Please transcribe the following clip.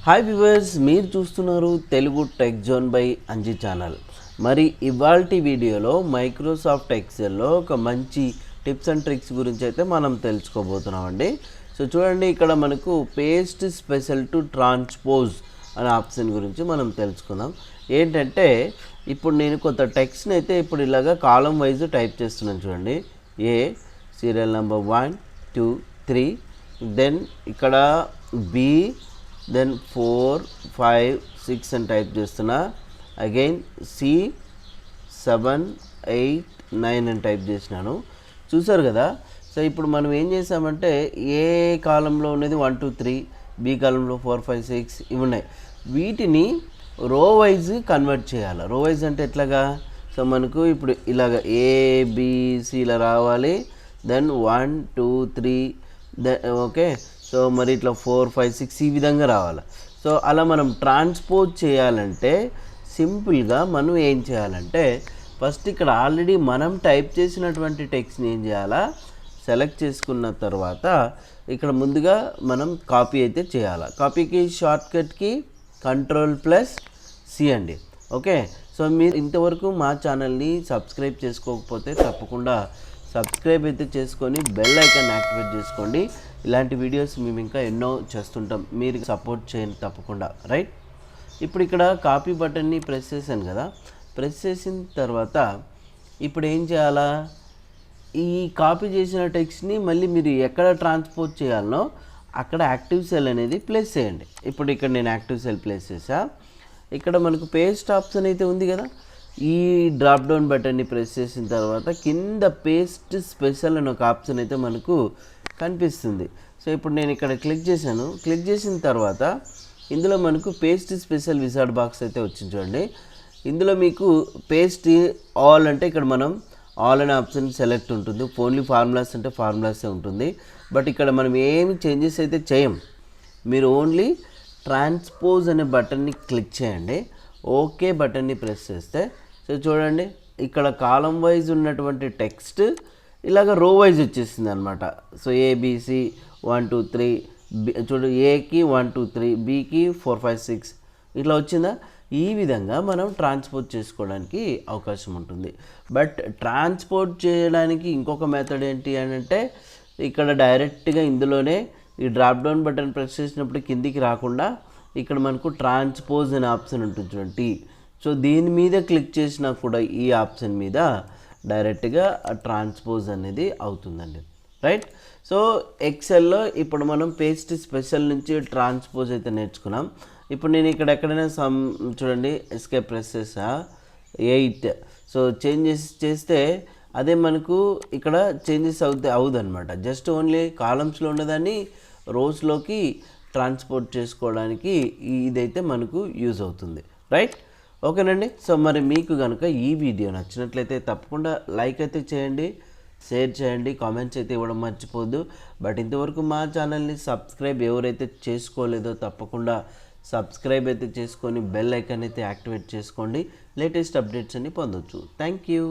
Hi viewers, మీరు చూస్తున్నారు Telugu tech zone by Anji channel. మరి ఇవాల్టి వీడియోలో మైక్రోసాఫ్ట్ ఎక్సెల్లో ఒక మంచి టిప్స్ అండ్ ట్రిక్స్ గురించి అయితే మనం తెలుసుకోబోతున్నామండి. సో చూడండి, ఇక్కడ మనకు పేస్ట్ స్పెషల్ టు ట్రాన్స్పోజ్ అనే ఆప్షన్ గురించి మనం తెలుసుకుందాం. ఏంటంటే ఇప్పుడు నేను కొంత టెక్స్ట్ని అయితే ఇప్పుడు ఇలాగా కాలం వైజ్ టైప్ చేస్తున్నాను. చూడండి, ఏ సీరియల్ నెంబర్ 1 2 3, దెన్ ఇక్కడ బి, దెన్ 4 5 6 అని టైప్ చేస్తున్నా. అగైన్ సి 7 8 9 అని టైప్ చేసినాను. చూసారు కదా. సో ఇప్పుడు మనం ఏం చేసామంటే ఏ కాలంలో ఉన్నది 1 2 3, బి కాలంలో 4 5 6 ఇవి ఉన్నాయి. వీటిని రో వైజ్ కన్వర్ట్ చేయాలి. రో వైజ్ అంటే ఎట్లాగా? సో మనకు ఇప్పుడు ఇలాగ ఏబిసి ఇలా రావాలి. Then 1 2 3 okay. సో మరి ఇట్లా 4 5 6 ఈ విధంగా రావాలి. సో అలా మనం ట్రాన్స్పోజ్ చేయాలంటే సింపుల్గా మనం ఏం చేయాలంటే ఫస్ట్ ఇక్కడ ఆల్రెడీ మనం టైప్ చేసినటువంటి టెక్స్ట్ని ఏం చేయాలా, సెలెక్ట్ చేసుకున్న తర్వాత ఇక్కడ ముందుగా మనం కాపీ అయితే చేయాలి. కాపీకి షార్ట్కట్కి Ctrl+C అండి. ఓకే. సో మీరు ఇంతవరకు మా ఛానల్ని సబ్స్క్రైబ్ చేసుకోకపోతే తప్పకుండా సబ్స్క్రైబ్ అయితే చేసుకొని బెల్ ఐకాన్ యాక్టివేట్ చేసుకోండి. ఇలాంటి వీడియోస్ మేము ఇంకా ఎన్నో చేస్తుంటాం, మీరు సపోర్ట్ చేయండి తప్పకుండా, రైట్. ఇప్పుడు ఇక్కడ కాపీ బటన్ని ప్రెస్ చేశాను కదా. ప్రెస్ చేసిన తర్వాత ఇప్పుడు ఏం చేయాలా, ఈ కాపీ చేసిన టెక్స్ట్ని మళ్ళీ మీరు ఎక్కడ ట్రాన్స్పోజ్ చేయాలనో అక్కడ యాక్టివ్ సెల్ అనేది ప్లేస్ చేయండి. ఇప్పుడు ఇక్కడ నేను యాక్టివ్ సెల్ ప్లేస్ చేసా. ఇక్కడ మనకు పేస్ట్ ఆప్షన్ అయితే ఉంది కదా. ఈ డ్రాప్ డౌన్ బటన్ని ప్రెస్ చేసిన తర్వాత కింద పేస్ట్ స్పెషల్ అనే ఒక ఆప్షన్ అయితే మనకు కనిపిస్తుంది. సో ఇప్పుడు నేను ఇక్కడ క్లిక్ చేశాను. క్లిక్ చేసిన తర్వాత ఇందులో మనకు పేస్ట్ స్పెషల్ విజార్డ్ బాక్స్ అయితే వచ్చింది. చూడండి, ఇందులో మీకు పేస్ట్ ఆల్ అంటే ఇక్కడ మనం ఆల్ అనే ఆప్షన్ సెలెక్ట్ ఉంటుంది. ఓన్లీ ఫార్ములాస్ అంటే ఫార్ములాసే ఉంటుంది. బట్ ఇక్కడ మనం ఏమి చేంజెస్ అయితే చేయం. మీరు ఓన్లీ ట్రాన్స్పోజ్ అనే బటన్ని క్లిక్ చేయండి. ఓకే బటన్ని ప్రెస్ చేస్తే సో చూడండి, ఇక్కడ కాలం వైజ్ ఉన్నటువంటి టెక్స్ట్ ఇలాగ రో వైజ్ వచ్చేసింది అనమాట. సో ఏబిసి 1 2 3, చూడు ఏకి 1 2 3, బికి 4 5 6 ఇట్లా వచ్చిందా. ఈ విధంగా మనం ట్రాన్స్పోర్ట్ చేసుకోవడానికి అవకాశం ఉంటుంది. బట్ ట్రాన్స్పోర్ట్ చేయడానికి ఇంకొక మెథడ్ ఏంటి అని అంటే ఇక్కడ డైరెక్ట్గా ఇందులోనే ఈ డ్రాప్ డౌన్ బటన్ ప్రెస్ చేసినప్పుడు కిందికి రాకుండా ఇక్కడ మనకు ట్రాన్స్పోజ్ అనే ఆప్షన్ ఉంటుంది చూడండి. సో దీని మీద క్లిక్ చేసినా కూడా ఈ ఆప్షన్ మీద డైరెక్ట్గా ట్రాన్స్పోజ్ అనేది అవుతుందండి, రైట్. సో ఎక్సెల్లో ఇప్పుడు మనం పేస్ట్ స్పెషల్ నుంచి ట్రాన్స్పోజ్ అయితే నేర్చుకున్నాం. ఇప్పుడు నేను ఇక్కడ ఎక్కడైనా చూడండి ఎస్కేప్ ప్రెస్ చేసా 8. సో చేంజెస్ చేస్తే అదే మనకు ఇక్కడ చేంజెస్ అవుదన్నమాట. జస్ట్ ఓన్లీ కాలమ్స్లో ఉన్నదాన్ని రోస్లోకి ట్రాన్స్పోర్ట్ చేసుకోవడానికి ఇదైతే మనకు యూజ్ అవుతుంది, రైట్. ఓకేనండి. సో మరి మీకు కనుక ఈ వీడియో నచ్చినట్లయితే తప్పకుండా లైక్ అయితే చేయండి, షేర్ చేయండి, కామెంట్స్ అయితే ఇవ్వడం మర్చిపోద్దు. బట్ ఇంతవరకు మా ఛానల్ని సబ్స్క్రైబ్ ఎవరైతే చేసుకోలేదో తప్పకుండా సబ్స్క్రైబ్ అయితే చేసుకొని బెల్ ఐకాన్ అయితే యాక్టివేట్ చేసుకోండి. లేటెస్ట్ అప్డేట్స్ అన్ని పొందొచ్చు. Thank you.